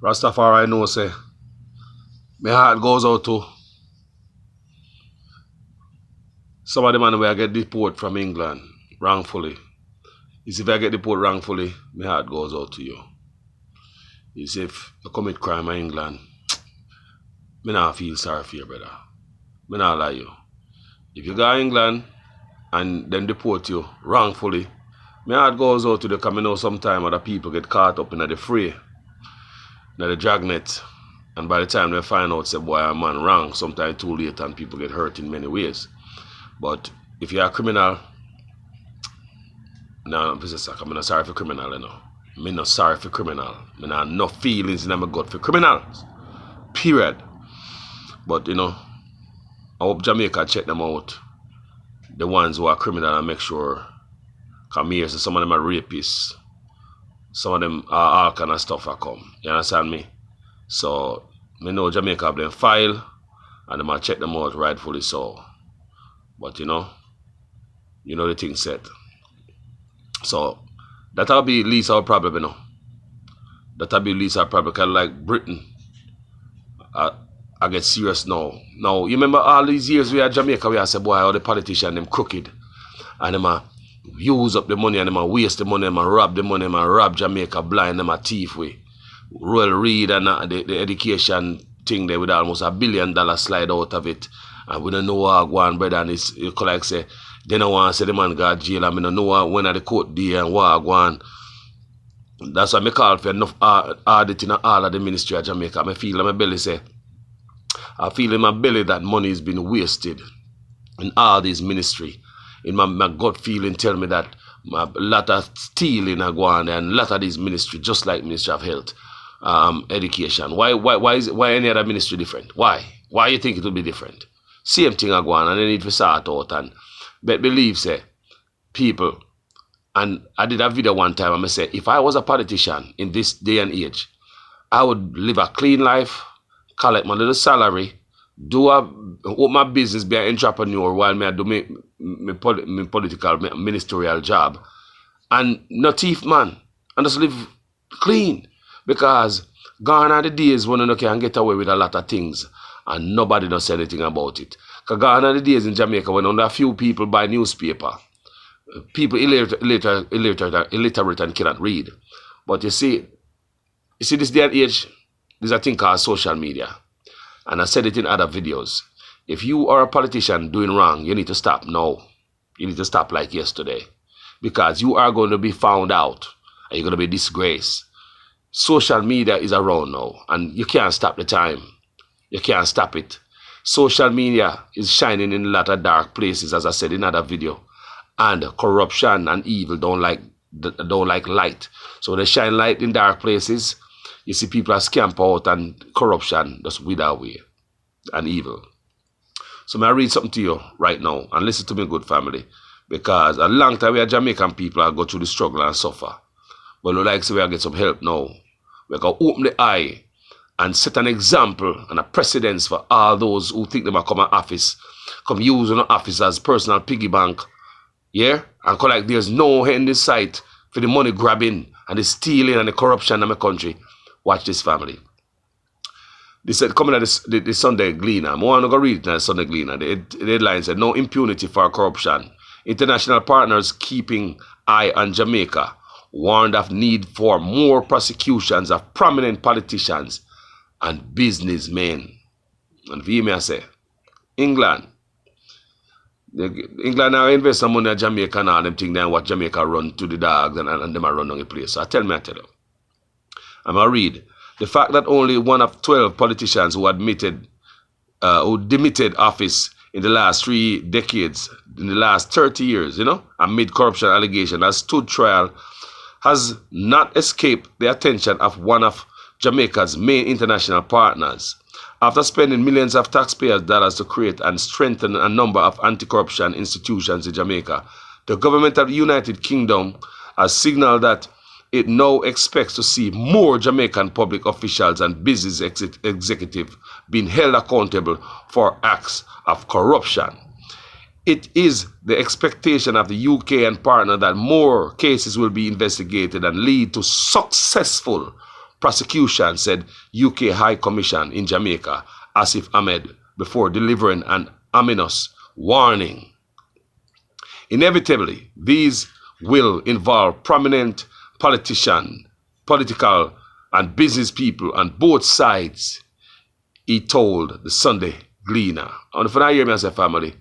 Rastafari know say my heart goes out to some of the man where I get deported from England wrongfully. You see, if I get deported wrongfully, my heart goes out to you. You see, if you commit crime in England, me not feel sorry for you, brother. Me not lie you. If you go to England and then deport you wrongfully, my heart goes out to you because I know sometimes other people get caught up in the fray, in the dragnet. And by the time they find out, say, boy, a man wrong, sometimes too late and people get hurt in many ways. But if you're a criminal, no, I'm not sorry for criminal, you know. I'm not sorry for criminal. I have no feelings in my gut for criminals. Period. But, you know, I hope Jamaica check them out. The ones who are criminal and make sure. Come here, so some of them are rapists. Some of them are all kind of stuff that come. You understand me? So, I know Jamaica have them file and they might check them out rightfully so. But you know the thing set. So that'll be least our problem, you know. That'll be least our problem. Cause like Britain, I get serious now. Now you remember all these years we had Jamaica, we had say, boy, all the politicians them crooked, and them use up the money and them waste the money, and rob the money, and rob Jamaica blind, them a thief way. Royal Reed and the education thing there with almost $1 billion slide out of it. And we don't know what go on, brother, and it's like say, they don't want to say the man got jail, and we don't know when at the court day and what go on. That's why I call for enough audit in all of the ministry of Jamaica. I feel in my belly say, I feel in my belly that money is being wasted in all these ministry. In my gut feeling tell me that a lot of stealing are going on, and a lot of these ministry, just like Ministry of Health, education. Why any other ministry different? Why you think it will be different? Same thing are going on, and they need to sort out and believe say people. And I did a video one time and I say, if I was a politician in this day and age, I would live a clean life, collect my little salary, open my business, be an entrepreneur while I do my political, ministerial job, and not thief man, and just live clean. Because gone are the days when you can get away with a lot of things and nobody does anything about it. Because gone are the days in Jamaica when only a few people buy newspaper. People illiterate and cannot read. But you see this day and age, there's a thing called social media. And I said it in other videos. If you are a politician doing wrong, you need to stop now. You need to stop like yesterday. Because you are going to be found out. And you're going to be disgraced. Social media is around now. And you can't stop the time. You can't stop it. Social media is shining in a lot of dark places, as I said in another video. And corruption and evil don't like light. So when they shine light in dark places, you see people are scamp out and corruption just wither away and evil. So may I read something to you right now and listen to me, good family. Because a long time we are Jamaican people are go through the struggle and suffer. But we like to so get some help now. We can open the eye and set an example and a precedence for all those who think they might come in office, come use an office as personal piggy bank. Yeah? And come like there's no end in sight for the money grabbing and the stealing and the corruption in my country. Watch this, family. They said, coming at the Sunday Gleaner. I want to go read the Sunday Gleaner. The headline said, no impunity for corruption. International partners keeping eye on Jamaica warned of need for more prosecutions of prominent politicians and businessmen. And for me, I say, England now invest some money in Jamaica and all them things and what Jamaica run to the dogs and them are run on the place. So I tell you. I'm going to read. The fact that only one of 12 politicians who demitted office in the last 3 decades, in the last 30 years, amid corruption allegation, has stood trial, has not escaped the attention of one of Jamaica's main international partners. After spending millions of taxpayers' dollars to create and strengthen a number of anti-corruption institutions in Jamaica, the government of the United Kingdom has signaled that it now expects to see more Jamaican public officials and business executives being held accountable for acts of corruption. It is the expectation of the UK and partner that more cases will be investigated and lead to successful prosecution, said UK High Commission in Jamaica, Asif Ahmed, before delivering an ominous warning. Inevitably, these will involve prominent political and business people on both sides, he told the Sunday Gleaner. And if I hear me as a family,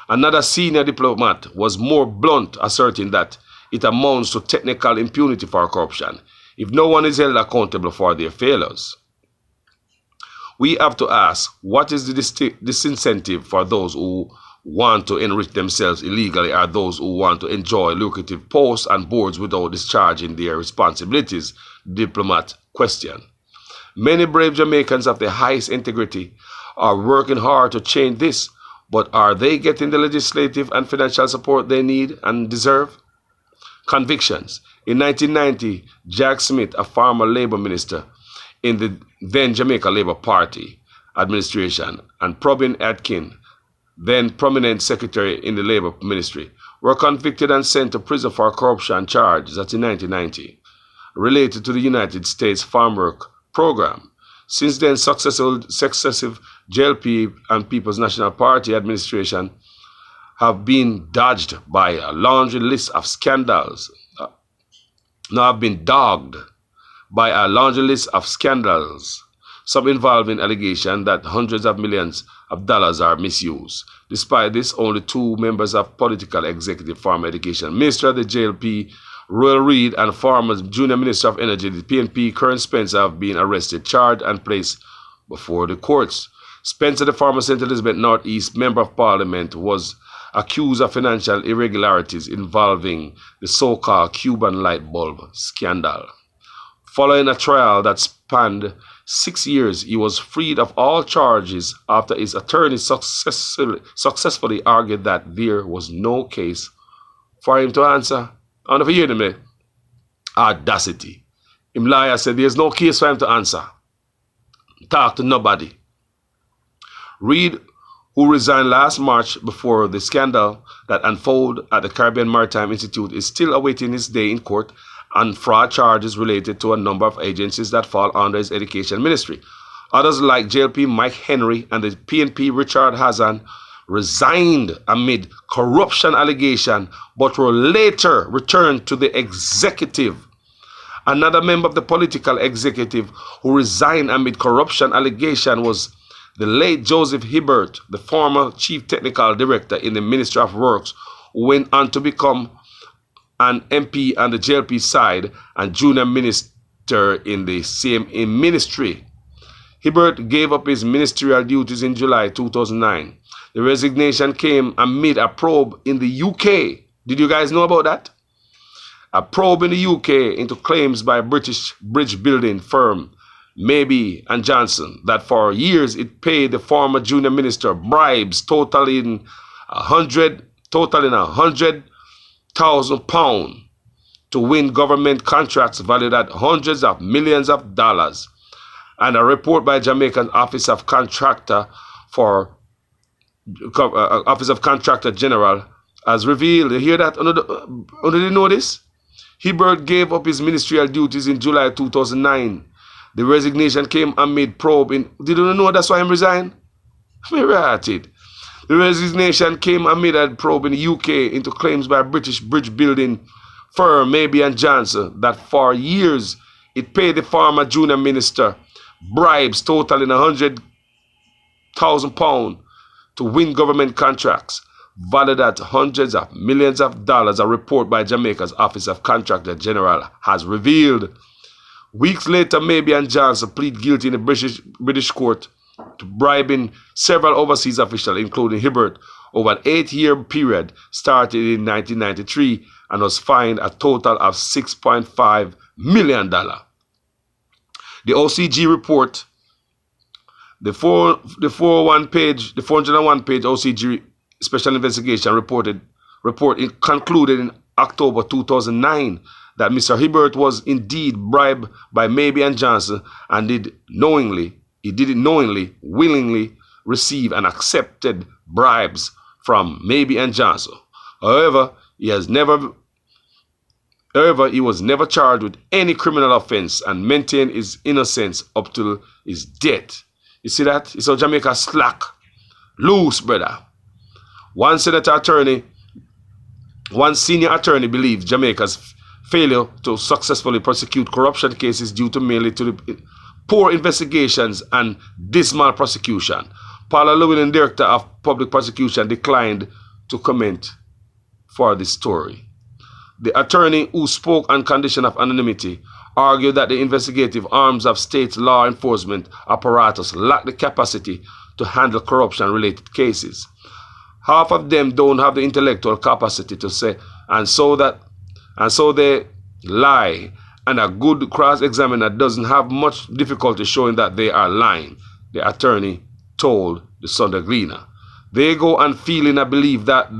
another senior diplomat was more blunt, asserting that it amounts to technical impunity for corruption if no one is held accountable for their failures. We have to ask, what is the disincentive for those who want to enrich themselves illegally or those who want to enjoy lucrative posts and boards without discharging their responsibilities? Diplomat questioned. Many brave Jamaicans of the highest integrity are working hard to change this, but are they getting the legislative and financial support they need and deserve? Convictions. In 1990, Jack Smith, a former Labour minister in the then Jamaica Labour Party administration, and Probin Atkin, then prominent secretary in the Labour Ministry, were convicted and sent to prison for corruption charges. That's in 1990, related to the United States Farm Work Program. Since then, successive JLP and People's National Party administration have been dodged by a laundry list of scandals. Have been dogged by a laundry list of scandals, some involving allegation that hundreds of millions of dollars are misused. Despite this, only 2 members of political executive former education minister, the JLP, Royal Reid, and former junior minister of energy, the PNP, Karen Spencer, have been arrested, charged, and placed before the courts. Spencer, the former St. Elizabeth Northeast member of parliament, was accused of financial irregularities involving the so-called Cuban light bulb scandal. Following a trial that spanned 6 years, he was freed of all charges after his attorney successfully argued that there was no case for him to answer. And if you hear me, audacity. Him lawyer said there's no case for him to answer. Talk to nobody. Reid, who resigned last March before the scandal that unfolded at the Caribbean Maritime Institute, is still awaiting his day in court on fraud charges related to a number of agencies that fall under his education ministry. Others like JLP Mike Henry and the PNP Richard Hazan resigned amid corruption allegation but were later returned to the executive. Another member of the political executive who resigned amid corruption allegation was the late Joseph Hibbert, the former chief technical director in the Ministry of Works, who went on to become an MP on the JLP side and junior minister in the same ministry. Hibbert gave up his ministerial duties in July 2009. The resignation came amid a probe in the UK. Did you guys know about that? A probe in the UK into claims by British bridge building firm Maybe and Johnson that for years it paid the former junior minister bribes totaling £100,000 to win government contracts valued at hundreds of millions of dollars. And a report by Jamaican Office of Contractor General has revealed. You hear that? Did you know this? Hibbert gave up his ministerial duties in July 2009. The resignation came amid probe in. Did you know that's why he resigned? Let me write it. The resignation came amid a probe in the UK into claims by a British bridge building firm Maybe and Johnson that for years it paid the former junior minister bribes totaling £100,000 to win government contracts valued at hundreds of millions of dollars. A report by Jamaica's Office of Contractor General has revealed. Weeks later, Maybe and Johnson plead guilty in a British court to bribing several overseas officials, including Hibbert, over an 8-year period started in 1993 and was fined a total of $6.5 million. The OCG report, the 401-page OCG special investigation report concluded in October 2009 that Mr. Hibbert was indeed bribed by Maybe and Johnson and did it knowingly, willingly receive and accepted bribes from Maybe and Johnson. However, he has never However, he was never charged with any criminal offense and maintained his innocence up till his death. You see that? It's how Jamaica slack. Loose, brother. One senior attorney believes Jamaica's failure to successfully prosecute corruption cases due to mainly to the poor investigations and dismal prosecution. Paula Llewellyn, director of public prosecution, declined to comment for this story. The attorney, who spoke on condition of anonymity, argued that the investigative arms of state law enforcement apparatus lack the capacity to handle corruption-related cases. Half of them don't have the intellectual capacity to say, and so they lie, and a good cross-examiner doesn't have much difficulty showing that they are lying, the attorney told the Sunday Gleaner. They go on feeling a belief that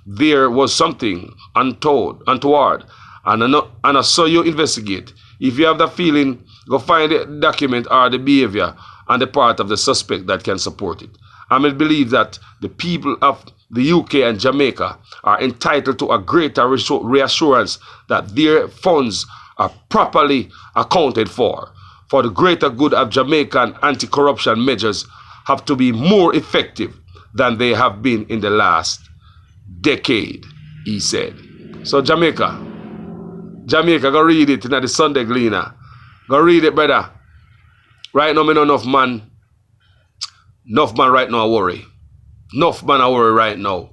there was something untoward, and so you investigate. If you have that feeling, go find the document or the behavior on the part of the suspect that can support it. I believe that the people of the UK and Jamaica are entitled to a greater reassurance that their funds are properly accounted for. For the greater good of Jamaican anti-corruption measures have to be more effective than they have been in the last decade, he said. So Jamaica, go read it in the Sunday Gleaner. Go read it, brother. Right now, me know enough man right now worry. Enough man are worry right now.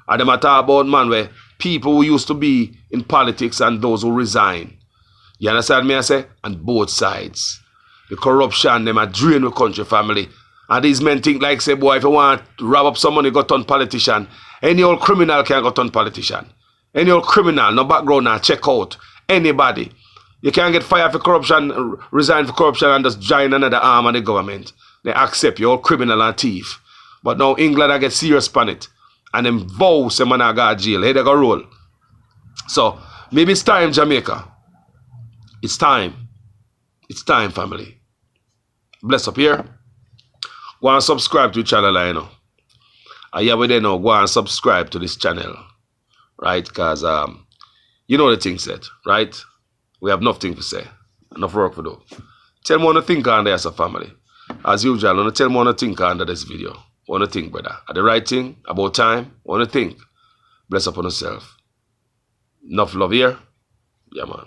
And them talk about man where people who used to be in politics and those who resign. You understand me I say? On both sides. The corruption, them are drain the country family. And these men think like say, boy, if you want to rob up someone, you go turn politician. Any old criminal can go turn politician. Any old criminal, no background now, check out. Anybody. You can't get fired for corruption, resign for corruption and just join another arm of the government. They accept you all criminal and thief. But now England I get serious on it. And them vow say man I got jail. Here they go roll. So maybe it's time, Jamaica. It's time. It's time, family. Bless up here. Go and subscribe to the channel, you know. And yeah, we now go and subscribe to this channel. Right? Because you know the thing said, right? We have nothing to say. Enough work to do. Tell me what you think on this, family. As usual, I want to tell me what you think under this video. What you think, brother? At the right thing? About time? What you think? Bless upon yourself. Enough love here? Yeah, man.